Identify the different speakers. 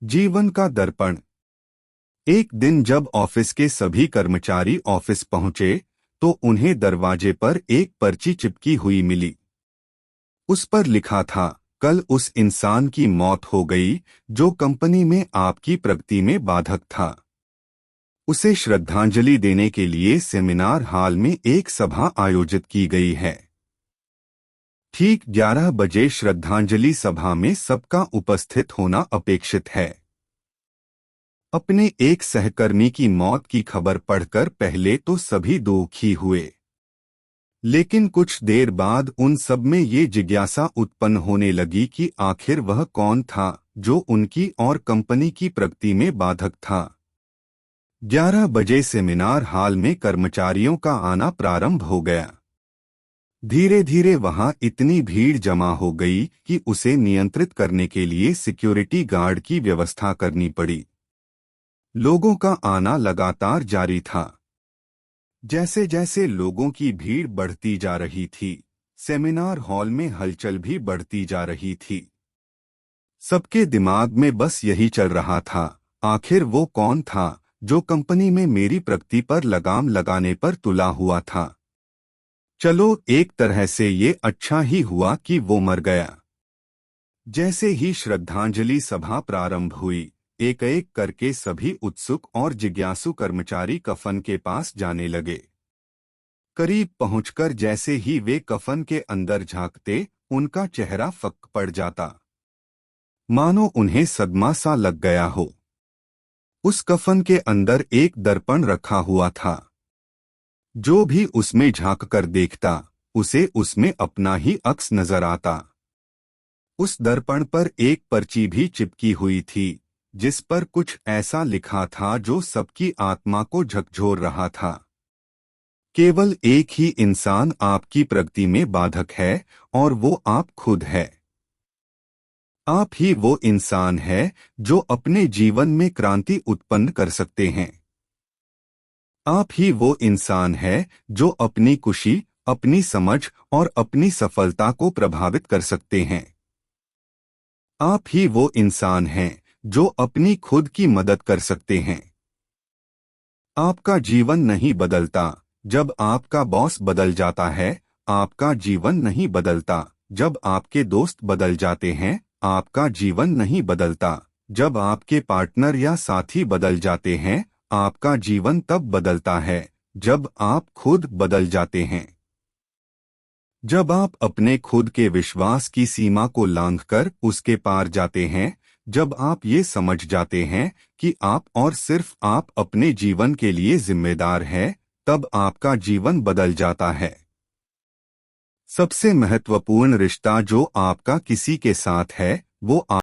Speaker 1: जीवन का दर्पण। एक दिन जब ऑफिस के सभी कर्मचारी ऑफिस पहुंचे तो उन्हें दरवाजे पर एक पर्ची चिपकी हुई मिली। उस पर लिखा था, कल उस इंसान की मौत हो गई जो कंपनी में आपकी प्रगति में बाधक था। उसे श्रद्धांजलि देने के लिए सेमिनार हॉल में एक सभा आयोजित की गई है। ठीक 11 बजे श्रद्धांजलि सभा में सबका उपस्थित होना अपेक्षित है। अपने एक सहकर्मी की मौत की खबर पढ़कर पहले तो सभी दुखी हुए, लेकिन कुछ देर बाद उन सब में ये जिज्ञासा उत्पन्न होने लगी कि आखिर वह कौन था जो उनकी और कंपनी की प्रगति में बाधक था। 11 बजे सेमिनार हॉल में कर्मचारियों का आना प्रारंभ हो गया। धीरे धीरे वहां इतनी भीड़ जमा हो गई कि उसे नियंत्रित करने के लिए सिक्योरिटी गार्ड की व्यवस्था करनी पड़ी। लोगों का आना लगातार जारी था। जैसे जैसे लोगों की भीड़ बढ़ती जा रही थी, सेमिनार हॉल में हलचल भी बढ़ती जा रही थी। सबके दिमाग में बस यही चल रहा था, आखिर वो कौन था जो कंपनी में मेरी प्रगति पर लगाम लगाने पर तुला हुआ था। चलो, एक तरह से ये अच्छा ही हुआ कि वो मर गया। जैसे ही श्रद्धांजलि सभा प्रारंभ हुई, एक एक करके सभी उत्सुक और जिज्ञासु कर्मचारी कफन के पास जाने लगे। करीब पहुंचकर जैसे ही वे कफन के अंदर झांकते, उनका चेहरा फक पड़ जाता, मानो उन्हें सदमा सा लग गया हो। उस कफन के अंदर एक दर्पण रखा हुआ था। जो भी उसमें झांककर देखता, उसे उसमें अपना ही अक्स नजर आता। उस दर्पण पर एक पर्ची भी चिपकी हुई थी, जिस पर कुछ ऐसा लिखा था जो सबकी आत्मा को झकझोर रहा था। केवल एक ही इंसान आपकी प्रगति में बाधक है और वो आप खुद है। आप ही वो इंसान है जो अपने जीवन में क्रांति उत्पन्न कर सकते हैं। आप ही वो इंसान है जो अपनी खुशी, अपनी समझ और अपनी सफलता को प्रभावित कर सकते हैं। आप ही वो इंसान हैं जो अपनी खुद की मदद कर सकते हैं। आपका जीवन नहीं बदलता जब आपका बॉस बदल जाता है, आपका जीवन नहीं बदलता जब आपके दोस्त बदल जाते हैं, आपका जीवन नहीं बदलता जब आपके पार्टनर या साथी बदल जाते हैं, आपका जीवन तब बदलता है जब आप खुद बदल जाते हैं। जब आप अपने खुद के विश्वास की सीमा को लांघकर उसके पार जाते हैं, जब आप ये समझ जाते हैं कि आप और सिर्फ आप अपने जीवन के लिए जिम्मेदार हैं, तब आपका जीवन बदल जाता है। सबसे महत्वपूर्ण रिश्ता जो आपका किसी के साथ है, वो